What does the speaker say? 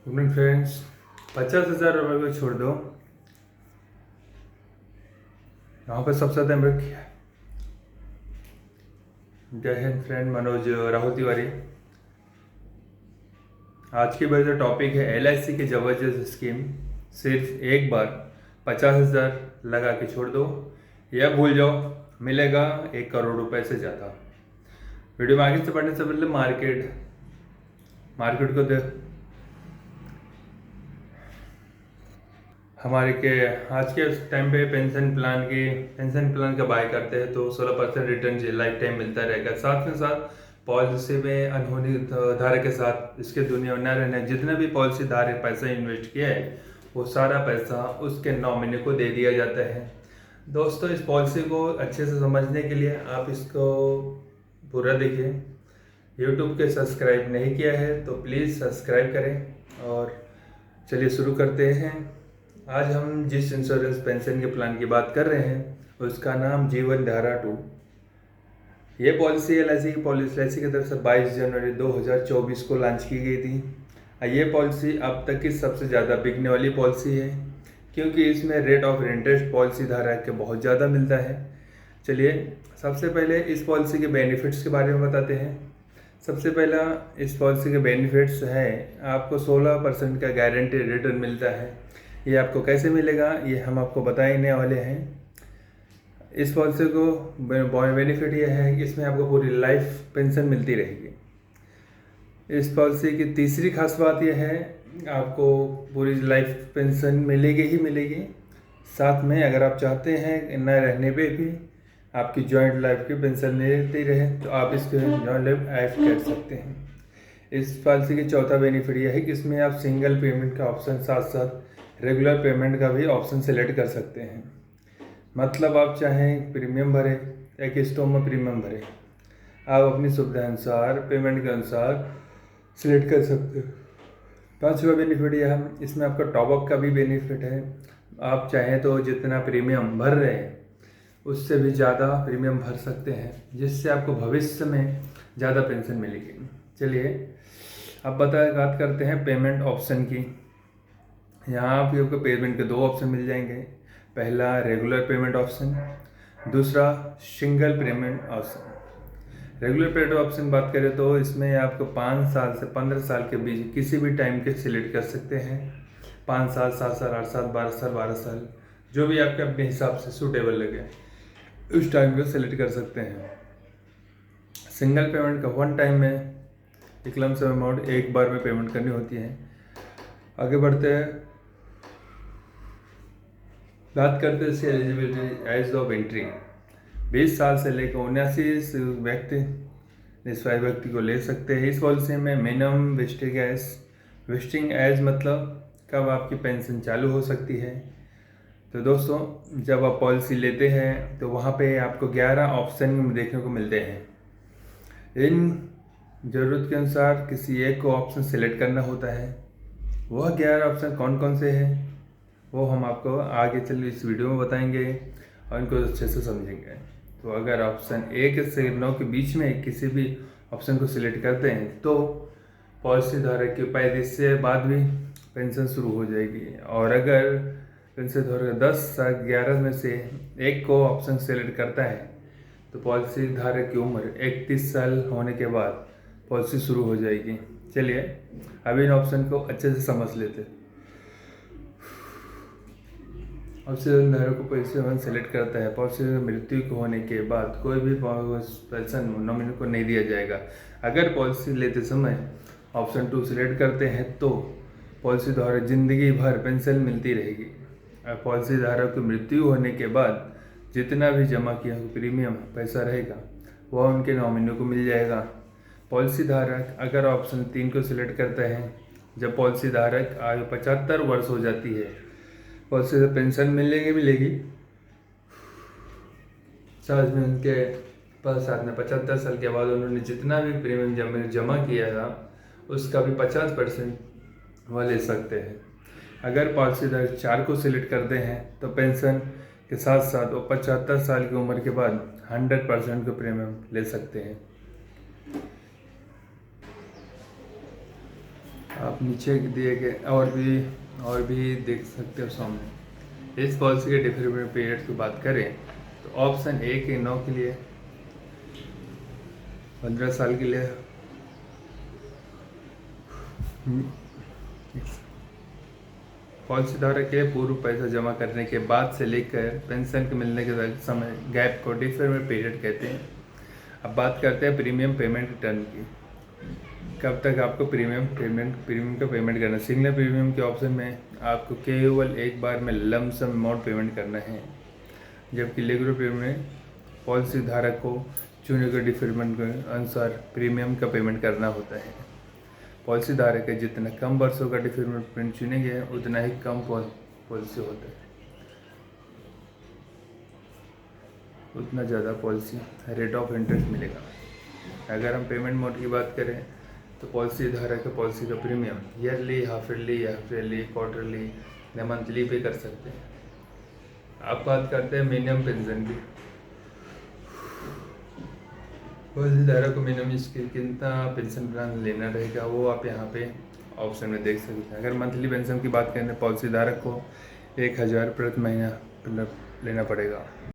Good friends, 50,000 रुपये को छोड़ दो। यहाँ पर सबसे ज़्यादा इम्पैक्ट किया है। जय हिंद फ्रेंड, मनोज राहुल तिवारी। आज की वजह टॉपिक है LIC की ज़बरदस्त स्कीम। सिर्फ एक बार 50,000 लगा के छोड़ दो या भूल जाओ, मिलेगा 1 करोड़ रुपए से ज़्यादा। वीडियो में आगे से बढ़ने से पहले मार्केट को दे हमारे के आज के टाइम पे पेंशन प्लान का बाय करते हैं तो 16% रिटर्न लाइफ टाइम मिलता रहेगा। साथ में साथ पॉलिसी में अनहोनी धारक के साथ इसके दुनिया में न रहने जितने भी पॉलिसी धारक पैसा इन्वेस्ट किया है वो सारा पैसा उसके नॉमिनी को दे दिया जाता है। दोस्तों, इस पॉलिसी को अच्छे से समझने के लिए आप इसको पूरा देखिए। यूट्यूब के सब्सक्राइब नहीं किया है तो प्लीज़ सब्सक्राइब करें। और चलिए शुरू करते हैं। आज हम जिस इंश्योरेंस पेंशन के प्लान की बात कर रहे हैं उसका नाम जीवन धारा 2। ये पॉलिसी LIC की तरफ से 22 जनवरी 2024 को लॉन्च की गई थी। ये पॉलिसी अब तक की सबसे ज़्यादा बिकने वाली पॉलिसी है क्योंकि इसमें रेट ऑफ इंटरेस्ट पॉलिसी धारक के बहुत ज़्यादा मिलता है। चलिए सबसे पहले इस पॉलिसी के बेनिफिट्स के बारे में बताते हैं। सबसे पहला इस पॉलिसी के बेनिफिट्स है आपको 16% का गारंटी रिटर्न मिलता है। ये आपको कैसे मिलेगा ये हम आपको बताने वाले हैं। इस पॉलिसी को बेनिफिट ये है कि इसमें आपको पूरी लाइफ पेंशन मिलती रहेगी। इस पॉलिसी की तीसरी खास बात यह है आपको पूरी लाइफ पेंशन मिलेगी। साथ में अगर आप चाहते हैं न रहने पे भी आपकी जॉइंट लाइफ की पेंशन मिलती रहे तो आप इसके जॉइंट लाइफ ऐड कर सकते हैं। इस पॉलिसी की चौथा बेनिफिट यह है कि इसमें आप सिंगल पेमेंट का ऑप्शन साथ साथ रेगुलर पेमेंट का भी ऑप्शन सेलेक्ट कर सकते हैं। मतलब आप चाहें प्रीमियम भरें या किस्तों में प्रीमियम भरें, आप अपनी सुविधा अनुसार पेमेंट के अनुसार सिलेक्ट कर सकते हैं। पांचवा बेनिफिट यह है इसमें आपका टॉपअप का भी बेनिफिट है। आप चाहें तो जितना प्रीमियम भर रहे हैं उससे भी ज़्यादा प्रीमियम भर सकते हैं जिससे आपको भविष्य में ज़्यादा पेंशन मिलेगी। चलिए अब बात करते हैं पेमेंट ऑप्शन की। यहाँ आपको पेमेंट के 2 ऑप्शन मिल जाएंगे। पहला रेगुलर पेमेंट ऑप्शन, दूसरा single payment option. Regular payment option बात करें तो इसमें आपको 5 साल से 15 साल के बीच किसी भी टाइम के सिलेक्ट कर सकते हैं। 5 साल, 7 साल, 8 साल, 12 साल जो भी आपके अपने हिसाब से सूटेबल लगे उस टाइम को सिलेक्ट कर सकते हैं। सिंगल पेमेंट का 1 टाइम में एक लम सम अमाउंट एक बार में पेमेंट करनी होती है। आगे बढ़ते हैं, बात करते हैं इसकी एलिजिबिलिटी एज ऑफ एंट्री। 20 साल से लेकर 79 व्यक्ति को ले सकते हैं। इस पॉलिसी में मिनिमम वेस्टिंग एज मतलब कब आपकी पेंशन चालू हो सकती है। तो दोस्तों, जब आप पॉलिसी लेते हैं तो वहाँ पे आपको 11 ऑप्शन देखने को मिलते हैं। इन ज़रूरत के अनुसार किसी एक को ऑप्शन सेलेक्ट करना होता है। वह 11 ऑप्शन कौन कौन से हैं वो हम आपको आगे चल इस वीडियो में बताएंगे और इनको अच्छे से समझेंगे। तो अगर ऑप्शन 1 से 9 के बीच में किसी भी ऑप्शन को सिलेक्ट करते हैं तो पॉलिसी धारक के 35 से बाद भी पेंशन शुरू हो जाएगी। और अगर पेंशन धारक 10 से 11 में से एक को ऑप्शन सेलेक्ट करता है तो पॉलिसी धारक की उम्र 31 साल होने के बाद पॉलिसी शुरू हो जाएगी। चलिए अब इन ऑप्शन को अच्छे से समझ लेते हैं। ऑप्शन धारक को पेंशन सेलेक्ट करता है। पॉलिसी मृत्यु को होने के बाद कोई भी पेंशन नॉमिनी को नहीं दिया जाएगा। अगर पॉलिसी लेते समय ऑप्शन 2 सिलेक्ट करते हैं तो पॉलिसी धारक जिंदगी भर पेंशन मिलती रहेगी। पॉलिसी धारक की मृत्यु होने के बाद जितना भी जमा किया प्रीमियम पैसा रहेगा वह उनके नॉमिनी को मिल जाएगा। पॉलिसी धारक अगर ऑप्शन 3 को सिलेक्ट करता है, जब पॉलिसी धारक आयु 75 वर्ष हो जाती है पॉलिसी से पेंशन मिलेगी। साथ में उनके साथ में 75 साल के बाद उन्होंने जितना भी प्रीमियम जमा किया था उसका भी 50% वह ले सकते हैं। अगर पॉलिसी धारक 4 को सिलेक्ट करते हैं तो पेंशन के साथ साथ वो 75 साल की उम्र के बाद 100% को प्रीमियम ले सकते हैं। आप नीचे दिए गए और भी देख सकते हो सामने। इस पॉलिसी के डिफरेंट पीरियड की बात करें तो ऑप्शन ए के 9 के लिए, 15 साल के लिए, पॉलिसी धारक के पूर्व पैसा जमा करने के बाद से लेकर पेंशन के मिलने के समय गैप को डिफरेंट पीरियड कहते हैं। अब बात करते हैं प्रीमियम पेमेंट रिटर्न की। कब तक आपको प्रीमियम का पेमेंट करना है। सिंगल प्रीमियम के ऑप्शन में आपको केवल एक बार में लमसम अमाउंट पेमेंट करना है, जबकि रेगुलर प्रीमियम में पॉलिसी धारक को चुने गए डिफरेंट के अनुसार प्रीमियम का पेमेंट करना होता है। पॉलिसी धारक के जितना कम वर्षों का डिफरेंट चुनेंगे उतना ही कम पॉलिसी होता है, उतना ज़्यादा पॉलिसी रेट ऑफ इंटरेस्ट मिलेगा। अगर हम पेमेंट मोड की बात करें तो पॉलिसी धारक के पॉलिसी का premium yearly, half yearly, quarterly या मंथली पे कर सकते हैं। अब बात करते हैं मिनिमम पेंशन की। पॉलिसी धारक को मिनिमम इसके कितना पेंशन प्लान लेना रहेगा वो आप यहाँ पे ऑप्शन में देख सकते हैं। अगर मंथली पेंशन की बात करें तो पॉलिसी धारक को 1000 प्रति महीना लेना पड़ेगा।